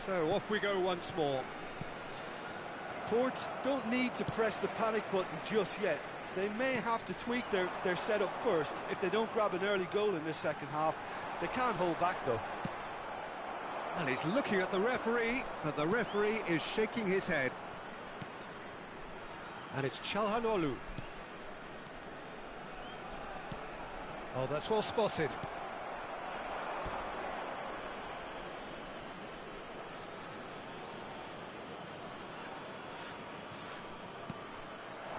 So off we go once more. Port don't need to press the panic button just yet. They may have to tweak their setup first if they don't grab an early goal in this second half. They can't hold back though. Well, he's looking at the referee, but the referee is shaking his head. And it's Çalhanoğlu. Oh, that's well spotted.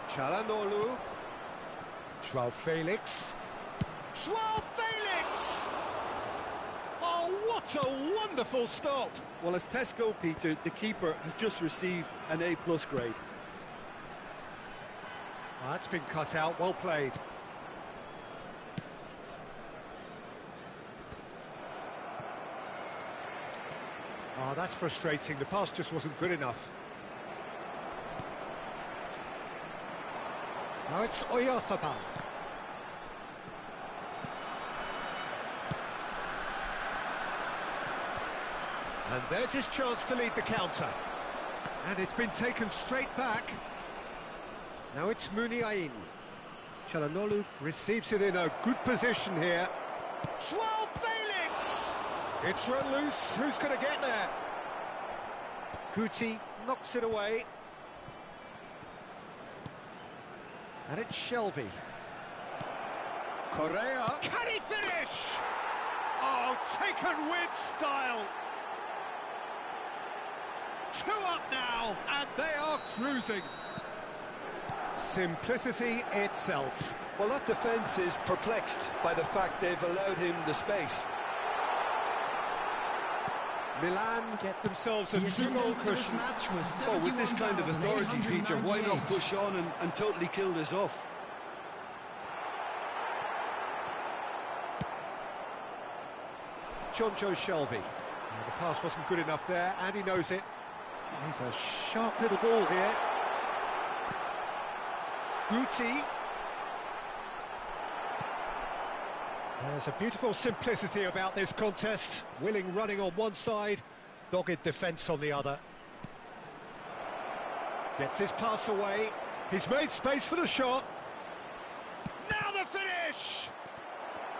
Çalhanoğlu. João Felix. João Felix! Oh, what a wonderful stop! Well, as Tesco, Peter, the keeper has just received an A+ grade. Oh, that's been cut out, well played. Oh, that's frustrating, the pass just wasn't good enough. Now it's MYeFootball. And there's his chance to lead the counter. And it's been taken straight back. Now it's MYeFootball. Çalhanoğlu receives it in a good position here. João Felix! It's run loose, who's going to get there? Guti knocks it away. And it's Shelby. Correa. Can he finish? Oh, taken with style. 2 up now, and they are cruising. Simplicity itself. Well, that defence is perplexed by the fact they've allowed him the space. Milan get themselves a 2-goal cushion. Well, with this kind of authority, Peter, why not push on and totally kill this off? Jonjo Shelby. The pass wasn't good enough there, and he knows it. He's a sharp little ball here. Guti. There's a beautiful simplicity about this contest. Willing running on one side, dogged defence on the other. Gets his pass away. He's made space for the shot. Now the finish!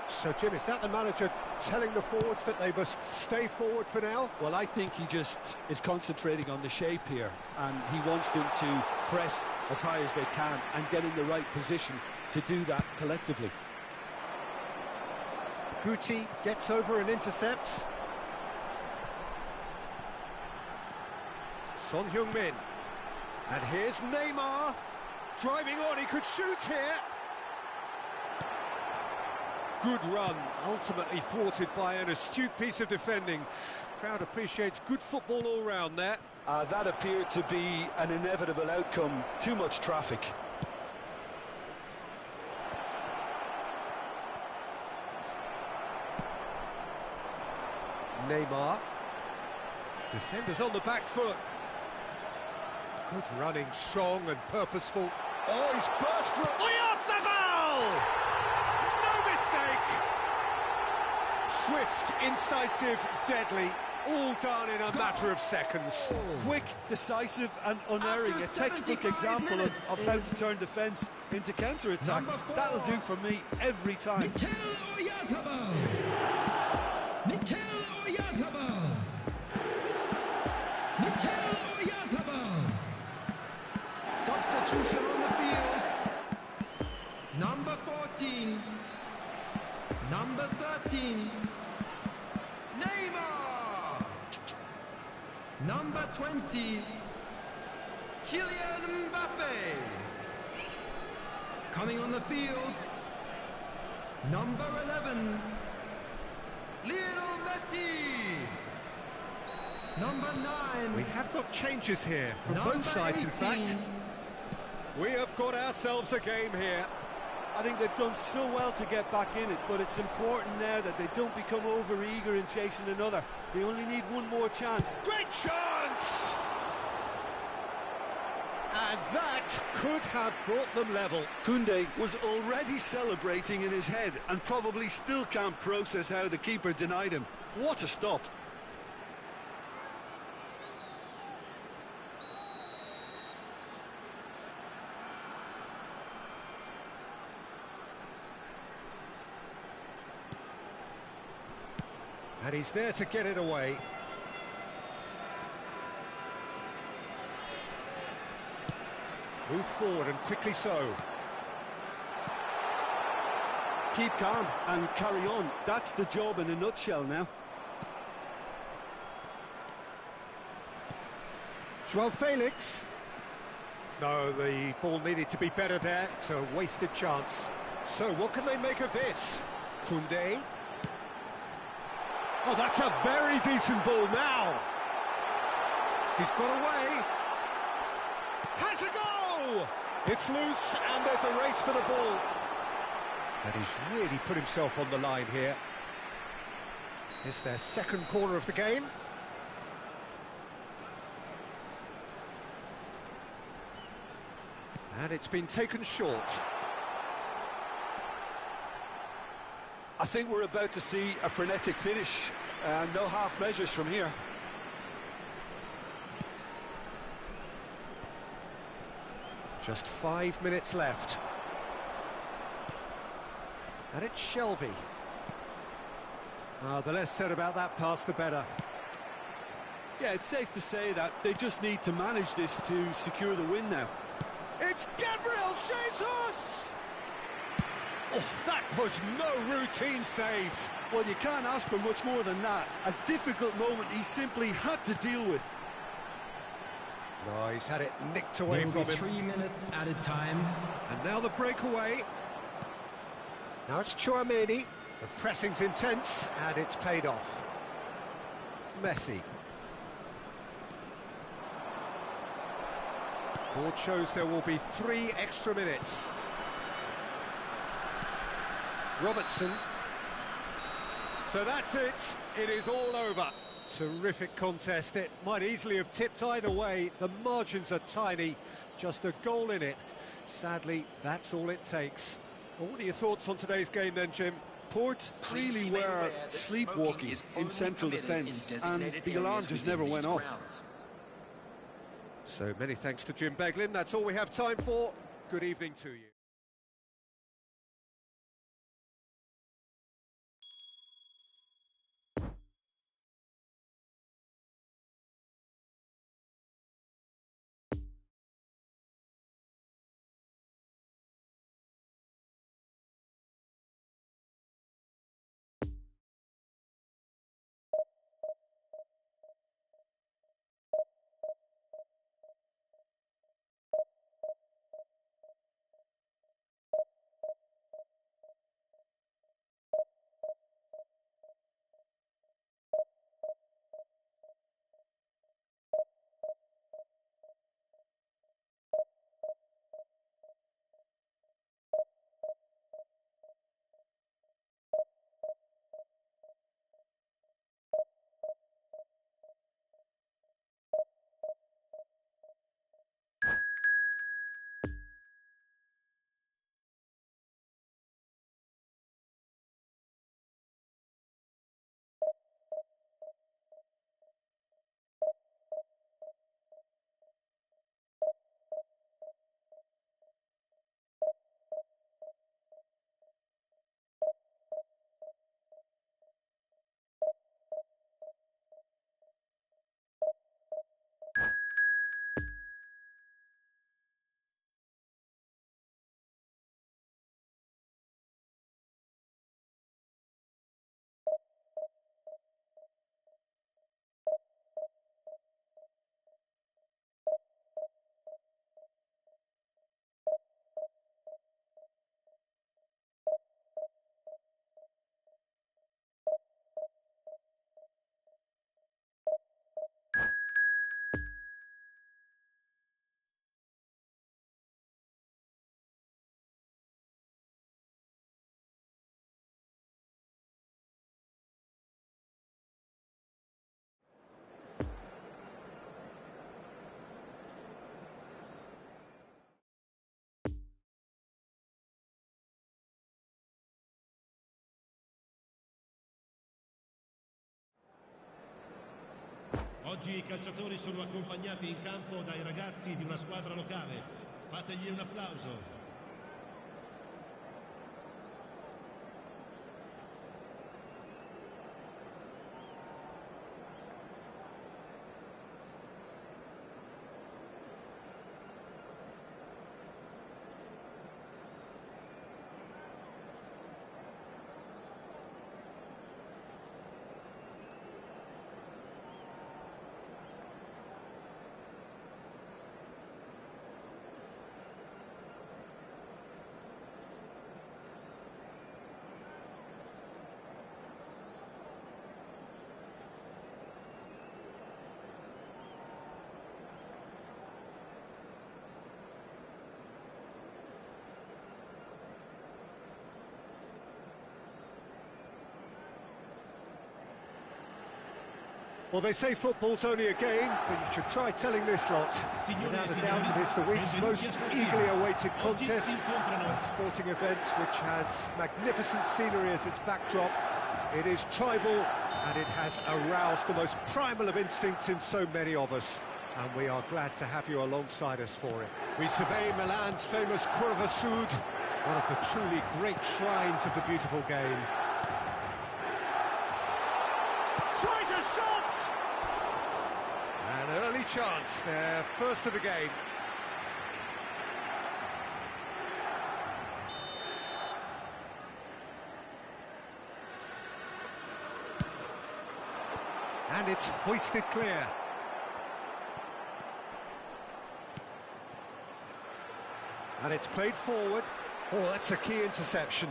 So, Jim, is that the manager telling the forwards that they must stay forward for now? Well, I think he just is concentrating on the shape here, and he wants them to press as high as they can and get in the right position to do that collectively. Guti gets over and intercepts. Son Heung-min. And here's Neymar. Driving on, he could shoot here. Good run, ultimately thwarted by an astute piece of defending. Crowd appreciates good football all round there. That appeared to be an inevitable outcome. Too much traffic. Neymar. Defenders on the back foot. Good running, strong and purposeful. Oh, he's burst through. MYeFootball! No mistake! Swift, incisive, deadly, all done in a matter of seconds. Quick, decisive and unerring. A textbook example of how to turn defence into counter-attack. That'll do for me every time. Substitution on the field. Number 14. Number 13. Neymar. Number 20. Kylian Mbappe. Coming on the field. Number 11. Lionel Messi. Number 9. We have got changes here from both sides, in fact. We have got ourselves a game here. I think they've done so well to get back in it, but it's important now that they don't become over-eager in chasing another. They only need one more chance. Great chance! And that could have brought them level. Koundé was already celebrating in his head and probably still can't process how the keeper denied him. What a stop. And he's there to get it away. Move forward and quickly so. Keep calm and carry on. That's the job in a nutshell now. Joao Felix. No, the ball needed to be better there. It's a wasted chance. So what can they make of this? Koundé. Oh, that's a very decent ball now. He's got away. Has a go! It's loose and there's a race for the ball. And he's really put himself on the line here. It's their second corner of the game. And it's been taken short. I think we're about to see a frenetic finish. No half measures from here. Just 5 minutes left. And it's Shelby. The less said about that pass, the better. Yeah, it's safe to say that they just need to manage this to secure the win now. It's Gabriel Jesus! Oh, that was no routine save. Well, you can't ask for much more than that. A difficult moment he simply had to deal with. No, he's had it nicked away There will from be him. 3 minutes added time. And now the breakaway. Now it's Chouameni. The pressing's intense, and it's paid off. Messi. Board shows there will be 3 extra minutes. Robertson. So that's it. It is all over. Terrific contest. It might easily have tipped either way. The margins are tiny. Just a goal in it. Sadly, that's all it takes. Well, what are your thoughts on today's game then, Jim? Port really were sleepwalking in central defence, and the alarm just never went off. So many thanks to Jim Beglin. That's all we have time for. Good evening to you. Oggi i calciatori sono accompagnati in campo dai ragazzi di una squadra locale. Fategli un applauso. Well, they say football's only a game, but you should try telling this lot. Without a doubt, it is the week's most eagerly awaited contest. A sporting event which has magnificent scenery as its backdrop. It is tribal, and it has aroused the most primal of instincts in so many of us. And we are glad to have you alongside us for it. We survey Milan's famous Curva Sud, one of the truly great shrines of the beautiful game. Tries a shot! An early chance, their first of the game. And it's hoisted clear. And it's played forward. Oh, that's a key interception.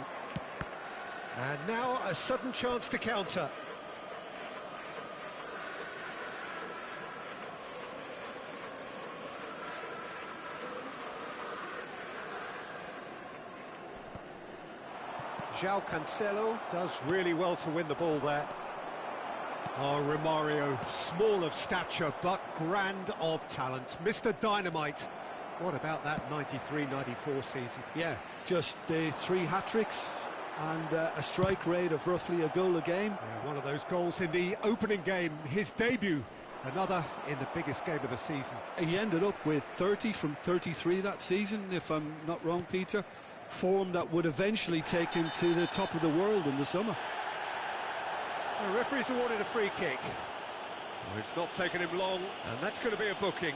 And now a sudden chance to counter. João Cancelo does really well to win the ball there. Oh, Romario, small of stature, but grand of talent. Mr. Dynamite. What about that 93-94 season? Yeah, just 3 hat-tricks and a strike rate of roughly a goal a game. Yeah, one of those goals in the opening game, his debut. Another in the biggest game of the season. He ended up with 30 from 33 that season, if I'm not wrong, Peter. Form that would eventually take him to the top of the world in the summer. The referee's awarded a free kick. Well, it's not taken him long, and that's going to be a booking.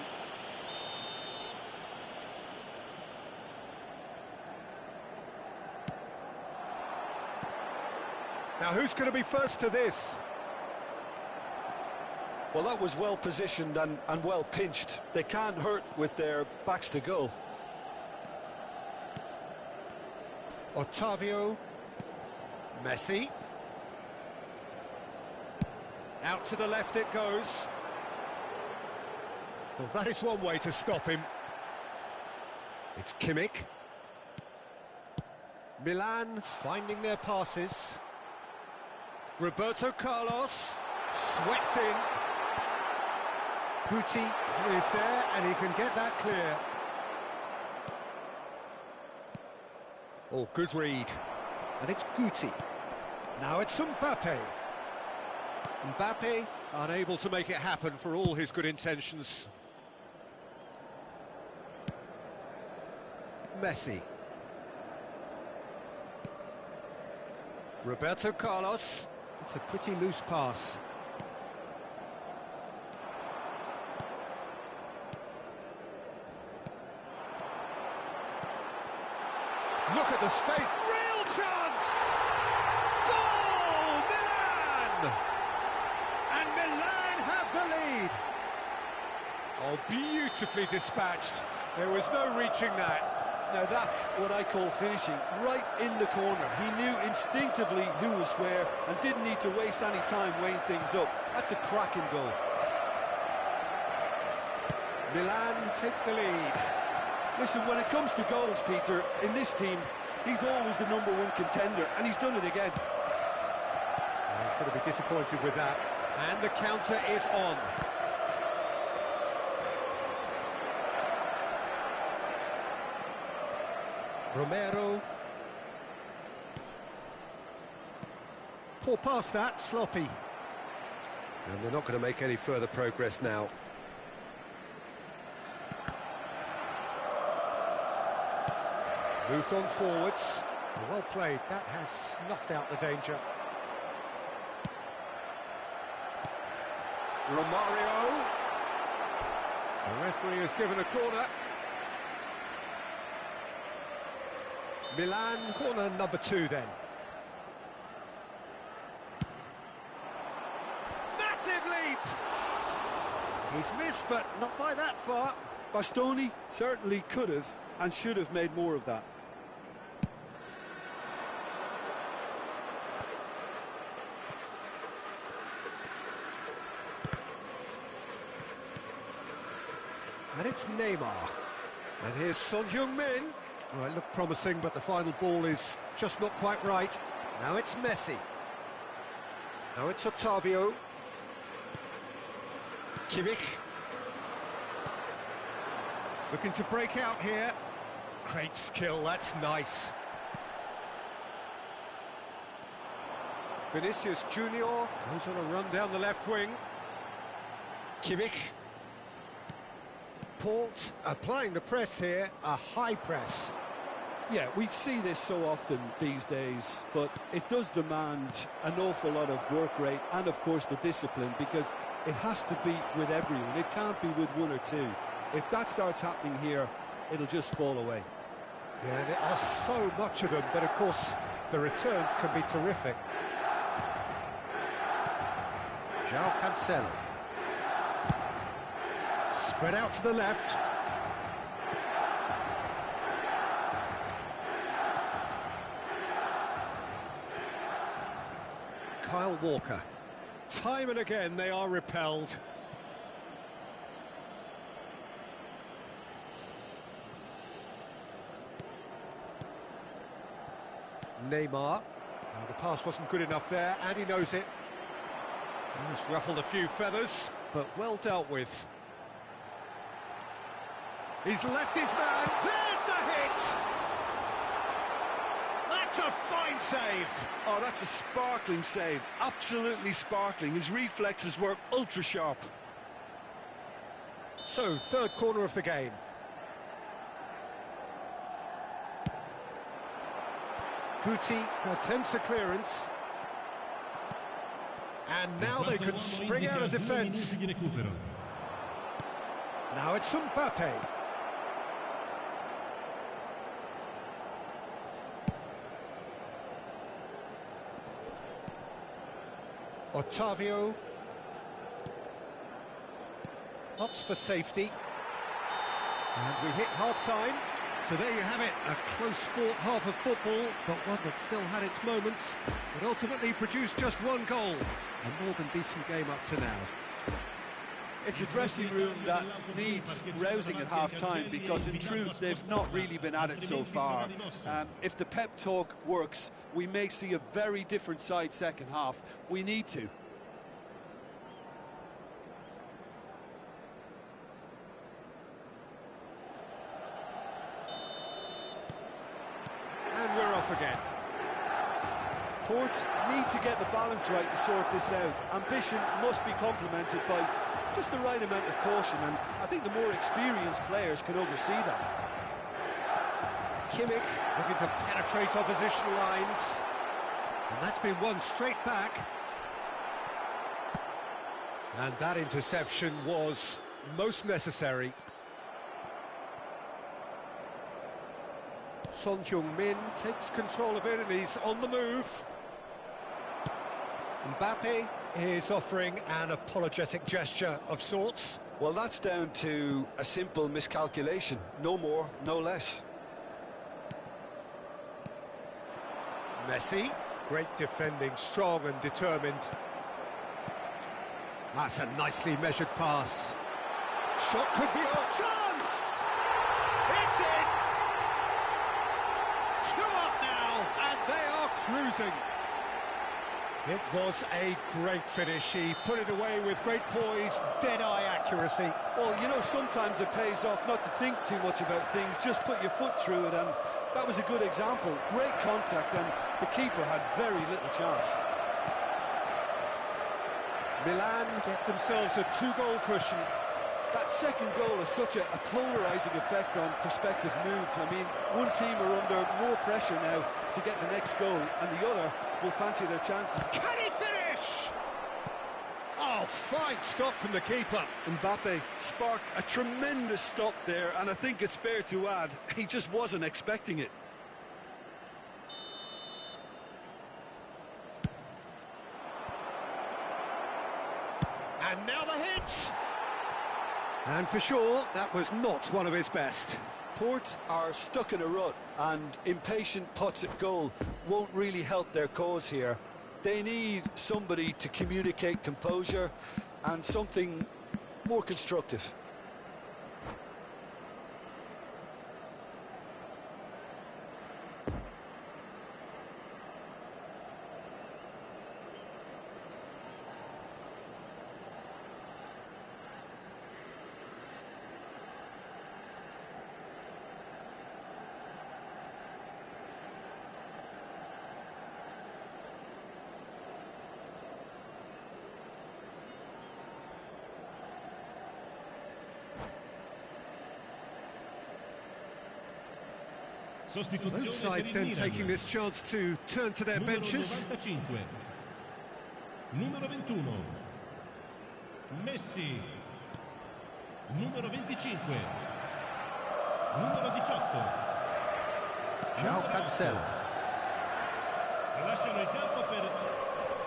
Now, who's going to be first to this? Well, that was well positioned and well pinched. They can't hurt with their backs to goal. Otavio. Messi. Out to the left it goes. Well, that is one way to stop him. It's Kimmich. Milan finding their passes. Roberto Carlos. Swept in. Guti is there, and he can get that clear. Oh, good read. And it's Guti. Now it's Mbappe. Mbappe unable to make it happen for all his good intentions. Messi. Roberto Carlos. It's a pretty loose pass. Look at the space. Real chance! Goal! Milan! And Milan have the lead. Oh, beautifully dispatched. There was no reaching that. Now that's what I call finishing, right in the corner. He knew instinctively who was where and didn't need to waste any time weighing things up. That's a cracking goal. Milan take the lead. Listen, when it comes to goals, Peter, in this team, he's always the #1 contender, and he's done it again. He's going to be disappointed with that. And the counter is on. Romero. Poor pass that, sloppy. And they're not going to make any further progress now. Moved on forwards. Well played, that has snuffed out the danger. Romario. The referee has given a corner. Milan, corner number 2 then. Massive leap! He's missed, but not by that far. Bastoni certainly could have and should have made more of that. And it's Neymar. And here's Son Heung-min. Oh, it looked promising, but the final ball is just not quite right. Now it's Messi. Now it's Otavio. Kimmich. Looking to break out here. Great skill, that's nice. Vinicius Junior goes on a run down the left wing. Kimmich. Port applying the press here, a high press. Yeah, we see this so often these days, but it does demand an awful lot of work rate and, of course, the discipline, because it has to be with everyone. It can't be with one or two. If that starts happening here, it'll just fall away. Yeah, and there are so much of them, but of course, the returns can be terrific. João Cancelo. Spread out to the left. Kyle Walker. Time and again they are repelled. Neymar. Well, the pass wasn't good enough there, and he knows it. He's ruffled a few feathers, but well dealt with. He's left his man. There's the hit! That's a fine save. Oh, that's a sparkling save. Absolutely sparkling. His reflexes were ultra sharp. So, third corner of the game. Guti attempts a clearance. And now they can spring out of defence. Now it's Mbappe. Otavio opts for safety, and we hit half-time. So there you have it, a close-fought half of football, but one that still had its moments, but ultimately produced just one goal. A more than decent game up to now. It's a dressing room that needs rousing at half-time, because in truth they've not really been at it so far. If the pep talk works, we may see a very different side second half. We need to. And we're off again. Port need to get the balance right to sort this out. Ambition must be complemented by just the right amount of caution, and I think the more experienced players can oversee that. Kimmich looking to penetrate opposition lines, and that's been won straight back. And that interception was most necessary. Son Heung-min takes control of it, and he's on the move. Mbappe is offering an apologetic gesture of sorts. Well, that's down to a simple miscalculation. No more, no less. Messi, great defending, strong and determined. That's a nicely measured pass. Shot could be a chance! It's in! 2 up now, and they are cruising. It was a great finish. He put it away with great poise, dead-eye accuracy. Well, you know, sometimes it pays off not to think too much about things, just put your foot through it, and that was a good example. Great contact, and the keeper had very little chance. Milan get themselves a 2-goal cushion. That second goal has such a polarising effect on prospective moods. I mean, one team are under more pressure now to get the next goal, and the other will fancy their chances. Can he finish? Oh, fine stop from the keeper. Mbappe sparked a tremendous stop there, and I think it's fair to add, he just wasn't expecting it. And now the hit! And for sure, that was not one of his best. Port are stuck in a rut, and impatient putts at goal won't really help their cause here. They need somebody to communicate composure and something more constructive. Sostituzione Both sides per il then Milan. taking this chance to turn to their Numero benches. 95. Numero 21. Messi. Numero 25. Numero 18. João Numero Cancelo. 8. Lasciano il campo per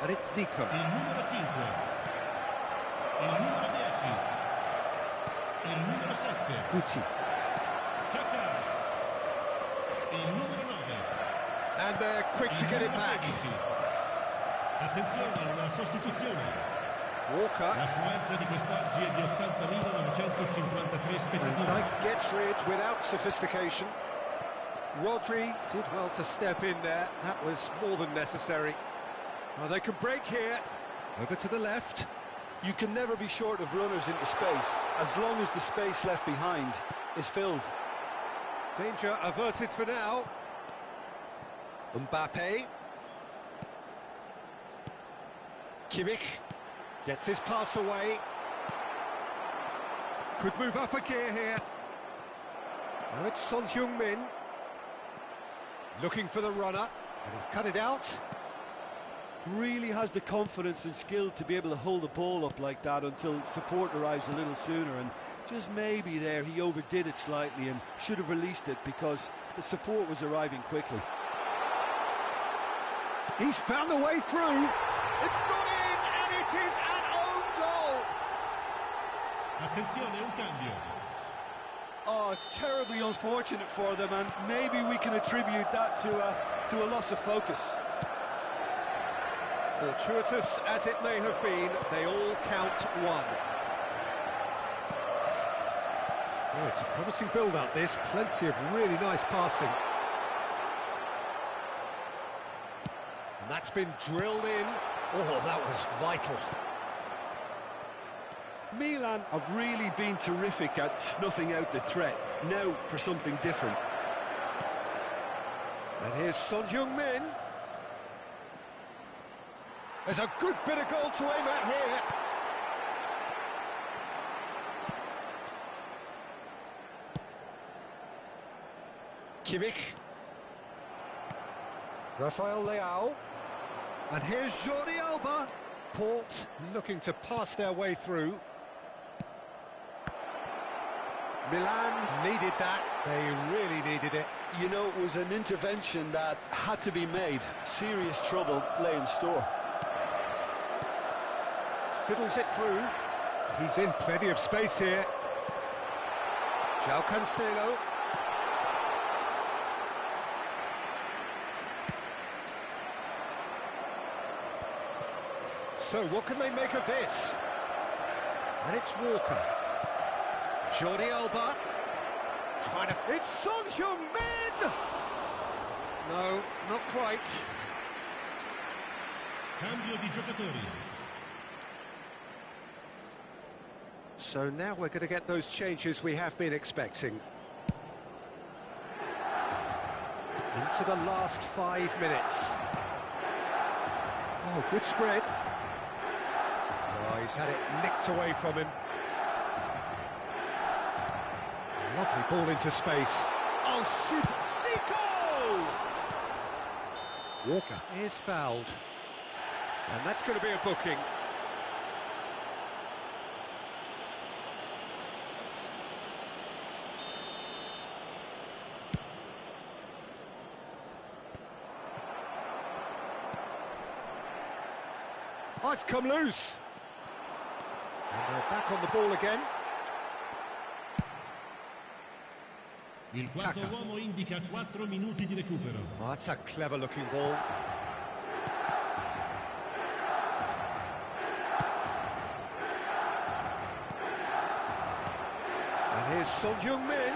And it's Zico. il numero 5. Il numero 10. Il numero 7. Guti. Kaká. Il numero 9. And they're quick to get it back. Attenzione a una sostituzione. Walker. L'affluenza di quest'oggi è di 80.953 And spettatori. Dyke gets rid without sophistication. Rodri did well to step in there. That was more than necessary. Well, they can break here. Over to the left. You can never be short of runners into space, as long as the space left behind is filled. Danger averted for now. Mbappe. Kimmich gets his pass away. Could move up a gear here. Now it's Son Heung-min. Looking for the runner, and he's cut it out. Really has the confidence and skill to be able to hold the ball up like that until support arrives a little sooner, and just maybe there he overdid it slightly and should have released it because the support was arriving quickly. He's found the way through. It's gone in, and it is an own goal. Attenzione, un cambio. Oh, it's terribly unfortunate for them, and maybe we can attribute that to a loss of focus. Fortuitous as it may have been, they all count one. Oh, it's a promising build-up, this. Plenty of really nice passing. And that's been drilled in. Oh, that was vital. Milan have really been terrific at snuffing out the threat. Now for something different. And here's Son Heung-min. There's a good bit of goal to aim at here. Kimmich. Rafael Leao. And here's Jordi Alba. Port looking to pass their way through. Milan needed that. They really needed it. You know, it was an intervention that had to be made. Serious trouble lay in store. Fiddles it through. He's in plenty of space here. João Cancelo. So what can they make of this? And it's Walker. Jordi Alba. Trying to... It's Son Heung-min! No, not quite. Cambio di giocatori. So now we're going to get those changes we have been expecting. Into the last 5 minutes. Oh, good spread. Oh, he's had it nicked away from him. Lovely ball into space. Oh, super! Zico! Walker is fouled. And that's going to be a booking. Oh, it's come loose. And they're back on the ball again. Il quarto Kaká. uomo indica 4 minuti di recupero. Oh, that's a clever looking ball. And here's Son Heung-min.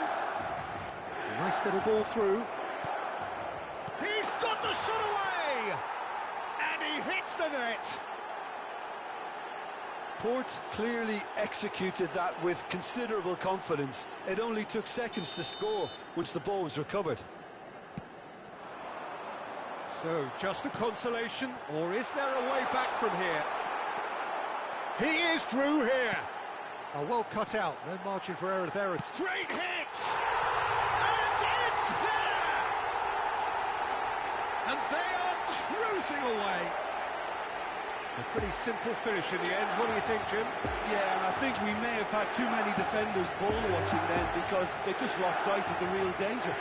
Nice little ball through. He's got the shot away! And he hits the net! Port clearly executed that with considerable confidence. It only took seconds to score once the ball was recovered. So, just a consolation, or is there a way back from here? He is through here! Oh, well cut out, no margin for error there. It's great hit! And it's there! And they are cruising away. A pretty simple finish in the end. What do you think, Jim? Yeah, and I think we may have had too many defenders ball watching then because they just lost sight of the real danger.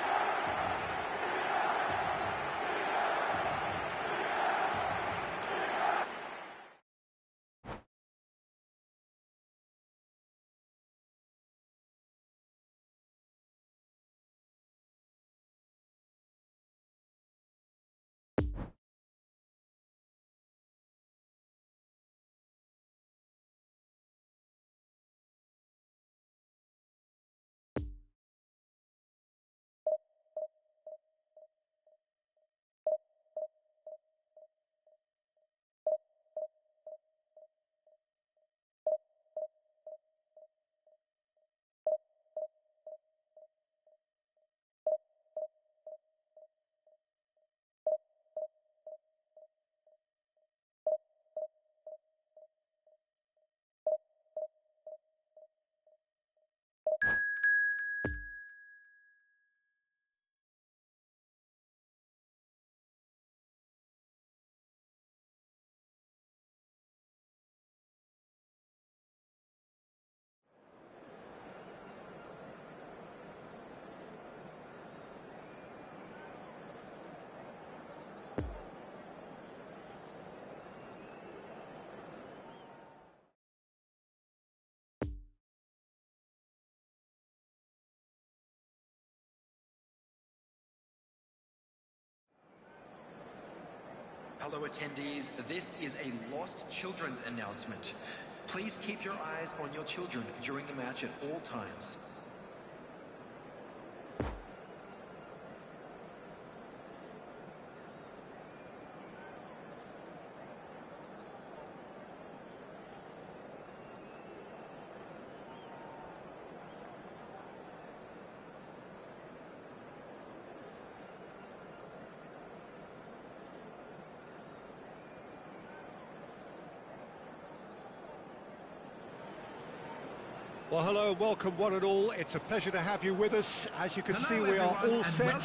Hello attendees, this is a lost children's announcement. Please keep your eyes on your children during the match at all times. Well, hello and welcome one and all. It's a pleasure to have you with us. As you can see, we are all set.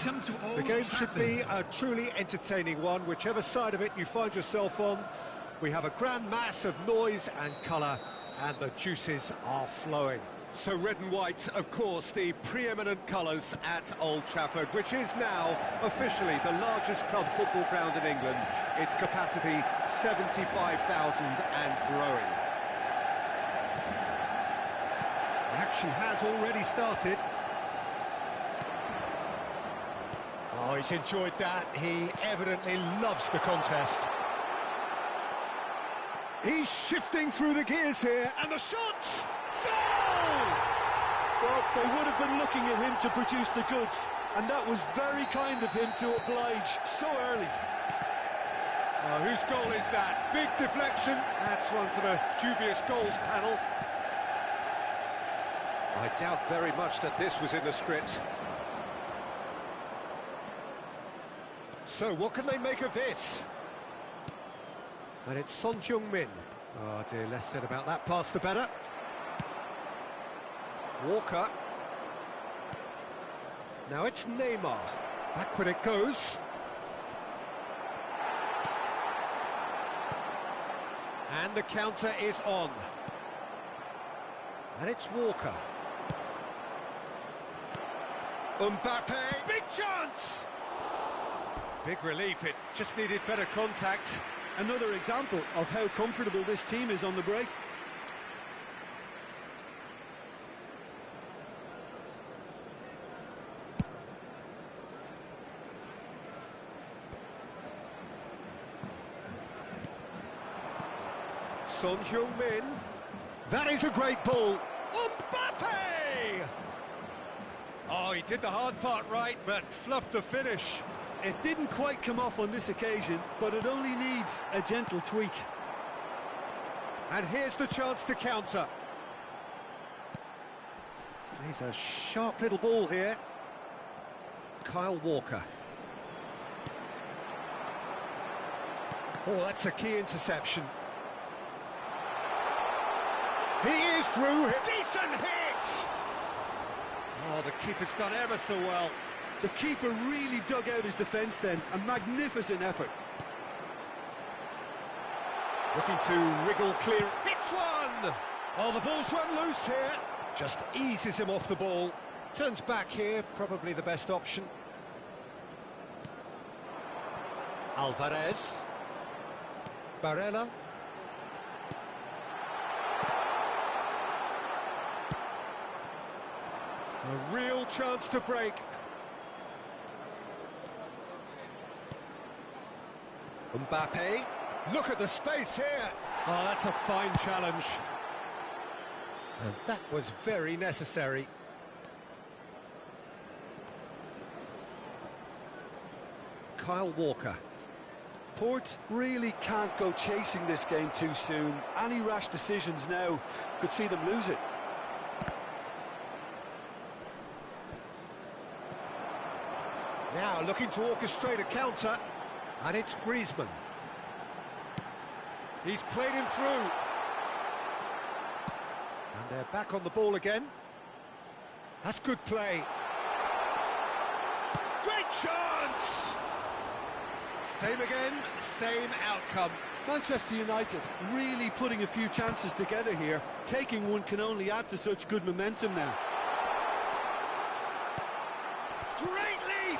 The game should be a truly entertaining one, whichever side of it you find yourself on. We have a grand mass of noise and colour, and the juices are flowing. So red and white, of course, the preeminent colours at Old Trafford, which is now officially the largest club football ground in England. Its capacity, 75,000 and growing. Action has already started. Oh, he's enjoyed that. He evidently loves the contest. He's shifting through the gears here, and the shot! Goal! Well, they would have been looking at him to produce the goods, and that was very kind of him to oblige so early. Oh, whose goal is that? Big deflection. That's one for the dubious goals panel. I doubt very much that this was in the script. So, what can they make of this? And it's Son Heung-min. Oh dear, less said about that pass the better. Walker. Now it's Neymar. Backward it goes. And the counter is on. And it's Walker. Mbappe, big chance! Big relief, it just needed better contact. Another example of how comfortable this team is on the break. Son Heung-min. That is a great ball. Mbappe! Oh, he did the hard part right, but fluffed the finish. It didn't quite come off on this occasion, but it only needs a gentle tweak. And here's the chance to counter. He's a sharp little ball here. Kyle Walker. Oh, that's a key interception. He is through. Decent hit! Oh, the keeper's done ever so well. The keeper really dug out his defence then. A magnificent effort. Looking to wriggle clear. Hits one! Oh, the ball's run loose here. Just eases him off the ball. Turns back here, probably the best option. Alvarez. Barella. A real chance to break. Mbappe. Look at the space here. Oh, that's a fine challenge. And that was very necessary. Kyle Walker. Port really can't go chasing this game too soon. Any rash decisions now could see them lose it. Now looking to orchestrate a counter, and it's Griezmann. He's played him through. And they're back on the ball again. That's good play. Great chance! Same again, same outcome. Manchester United really putting a few chances together here. Taking one can only add to such good momentum now. Great leap!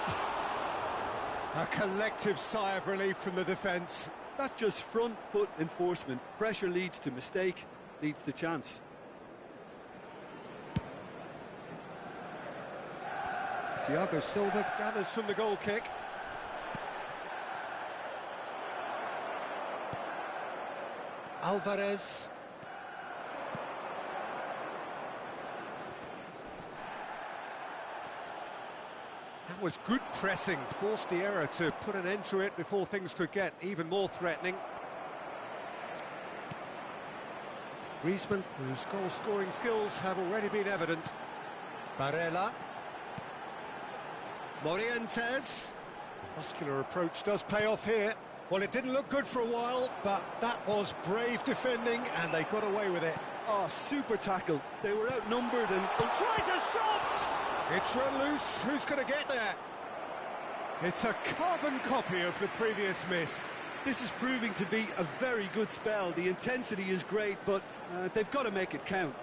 A collective sigh of relief from the defence. That's just front foot enforcement. Pressure leads to mistake, leads to chance. Thiago Silva gathers from the goal kick. Alvarez. That was good pressing, forced the error to put an end to it before things could get even more threatening. Griezmann, whose goal-scoring skills have already been evident. Barella. Morientes. Muscular approach does pay off here. Well, it didn't look good for a while, but that was brave defending, and they got away with it. Oh, super tackle. They were outnumbered and... Tries a shot! It's run loose. Who's going to get there? It's a carbon copy of the previous miss. This is proving to be a very good spell. The intensity is great, but they've got to make it count.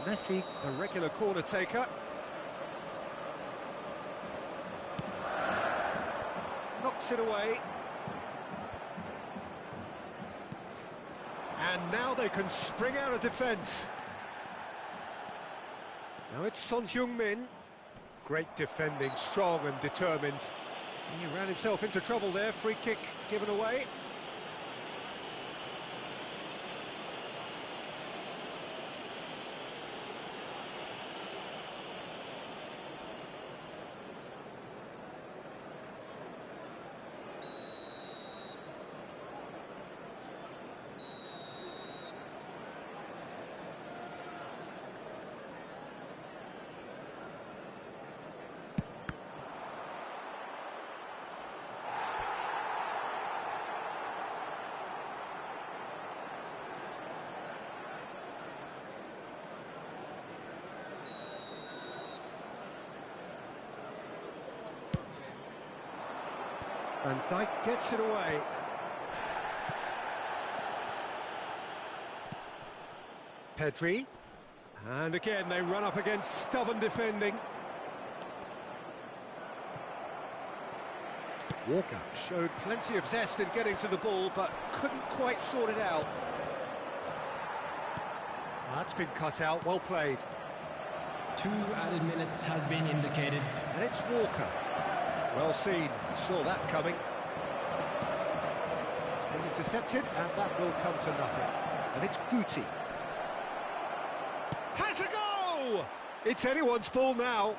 Messi, the regular corner taker. Knocks it away. And now they can spring out of defence. Now it's Son Heung-min. Great defending, strong and determined. He ran himself into trouble there. Free kick given away. Van Dijk gets it away. Pedri. And again, they run up against stubborn defending. Walker showed plenty of zest in getting to the ball, but couldn't quite sort it out. That's been cut out, well played. 2 added minutes has been indicated. And it's Walker. Well seen, saw that coming. It's been intercepted, and that will come to nothing. And it's Guti. Has a go! It's anyone's ball now.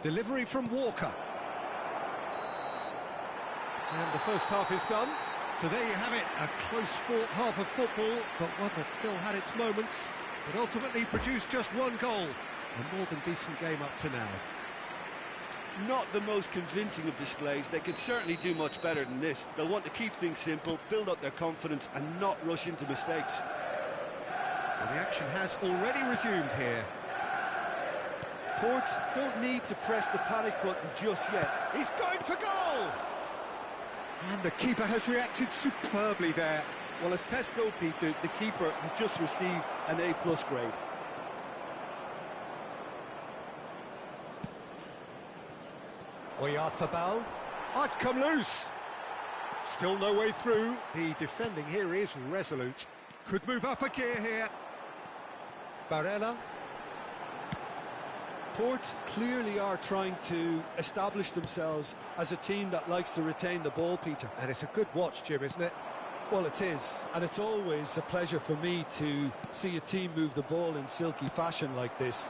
Delivery from Walker. And the first half is done. So there you have it, a close-fought half of football, but one that still had its moments, but ultimately produced just one goal. A more than decent game up to now. Not the most convincing of displays. They could certainly do much better than this. They'll want to keep things simple, build up their confidence and not rush into mistakes. Well, the action has already resumed here. Port don't need to press the panic button just yet. He's going for goal! And the keeper has reacted superbly there. Well, as tests go, Peter, the keeper has just received an A+ grade. MYeFootball. Oh, it's come loose. Still no way through. The defending here is resolute. Could move up a gear here. Barella. Port clearly are trying to establish themselves as a team that likes to retain the ball, Peter. And it's a good watch, Jim, isn't it? Well, it is, and it's always a pleasure for me to see a team move the ball in silky fashion like this.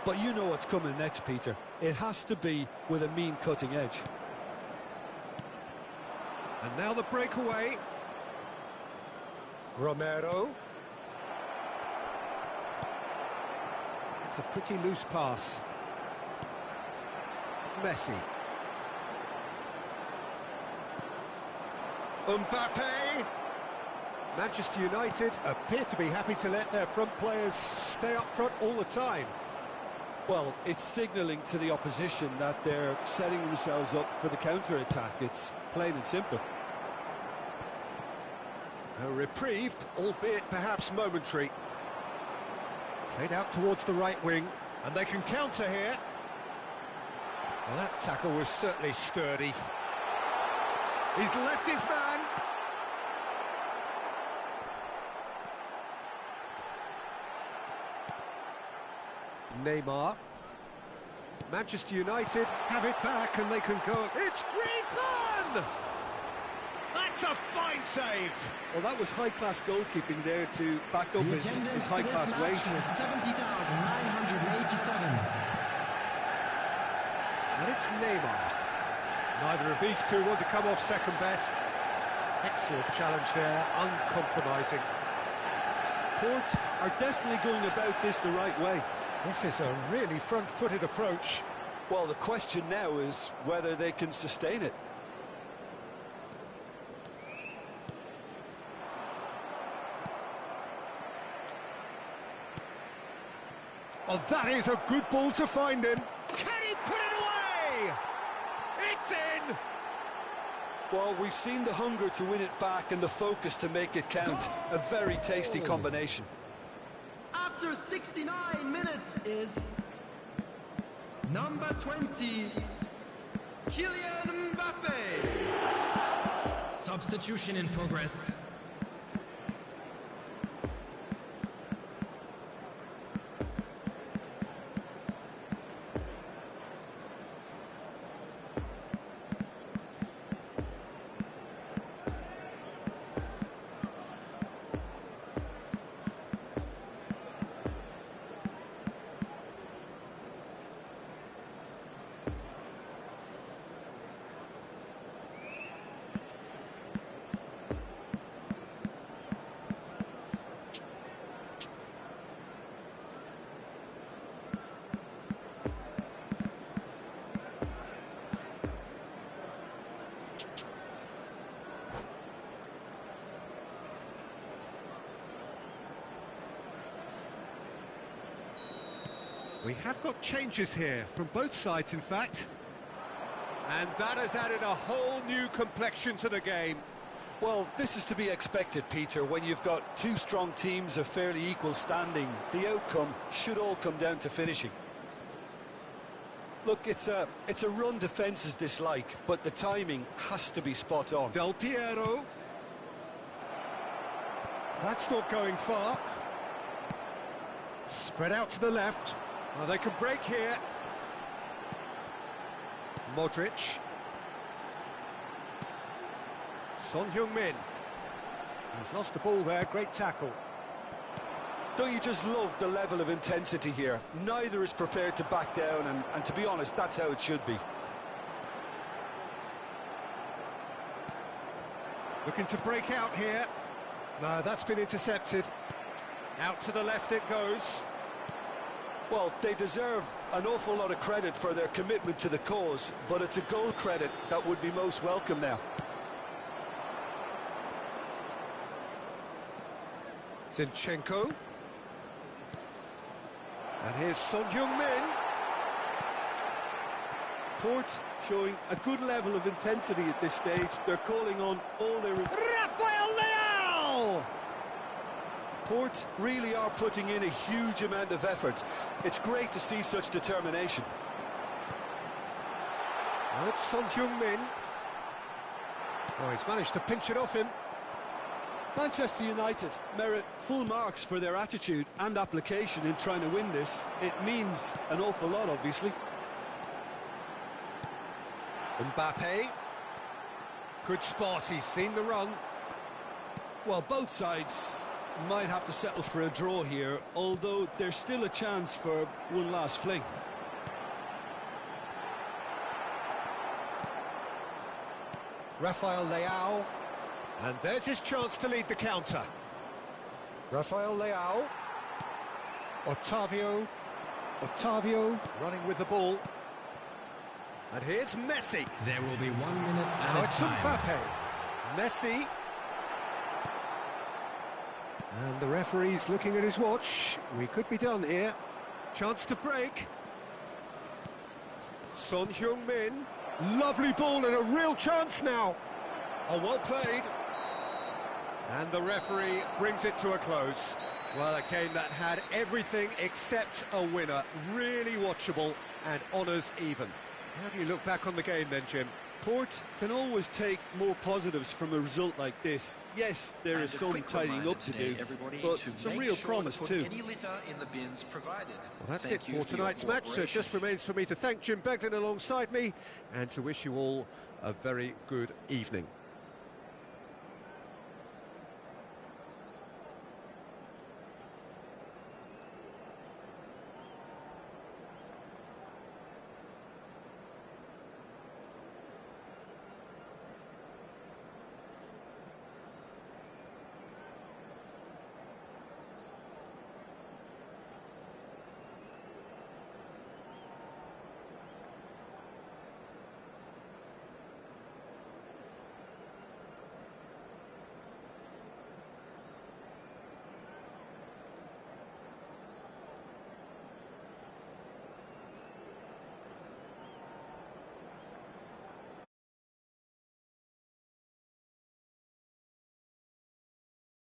But you know what's coming next, Peter. It has to be with a mean cutting edge. And now the breakaway. Romero. It's a pretty loose pass. Messi. Mbappe. Manchester United appear to be happy to let their front players stay up front all the time. Well, it's signalling to the opposition that they're setting themselves up for the counter-attack. It's plain and simple. A reprieve, albeit perhaps momentary. Played out towards the right wing, and they can counter here. Well, that tackle was certainly sturdy. He's left his man. Neymar. Manchester United have it back and they can go. It's Griezmann! That's a fine save. Well, that was high-class goalkeeping there to back up his high-class wage. 70,987. And it's Neymar. Neither of these two want to come off second best. Excellent challenge there, uncompromising. Port are definitely going about this the right way. This is a really front-footed approach. Well, the question now is whether they can sustain it. Oh, that is a good ball to find him. Can he put it away? It's in! Well, we've seen the hunger to win it back and the focus to make it count. A very tasty combination. After 69 minutes is number 20, Kylian Mbappe. Substitution in progress. We have got changes here, from both sides in fact. And that has added a whole new complexion to the game. Well, this is to be expected, Peter. When you've got two strong teams of fairly equal standing, the outcome should all come down to finishing. Look, it's a run defence's dislike, but the timing has to be spot on. Del Piero. That's not going far. Spread out to the left. Well, they can break here. Modric. Son Heung-min. He's lost the ball there, great tackle. Don't you just love the level of intensity here? Neither is prepared to back down, and to be honest, that's how it should be. Looking to break out here. No, that's been intercepted. Out to the left it goes. Well, they deserve an awful lot of credit for their commitment to the cause, but it's a goal credit that would be most welcome now. Zinchenko. And here's Son Heung-min. Port showing a good level of intensity at this stage. They're calling on all their... Rafael Leao! Port really are putting in a huge amount of effort. It's great to see such determination. Now it's Son Heung-min. Oh, he's managed to pinch it off him. Manchester United merit full marks for their attitude and application in trying to win this. It means an awful lot, obviously. Mbappe. Good spot, he's seen the run. Well, both sides might have to settle for a draw here, although there's still a chance for one last fling. Rafael Leao. And there's his chance to lead the counter. Rafael Leao. Otavio running with the ball. And here's Messi. There will be 1 minute Now it's Mbappe. Messi. And the referee's looking at his watch. We could be done here. Chance to break. Son Heung-min. Lovely ball and a real chance now. Oh, well played. And the referee brings it to a close. Well, a game that had everything except a winner. Really watchable and honours even. How do you look back on the game then, Jim? Port can always take more positives from a result like this. Yes, there is some tidying up to do, but some real promise too. Well, that's it for tonight's match, so it just remains for me to thank Jim Beglin alongside me and to wish you all a very good evening.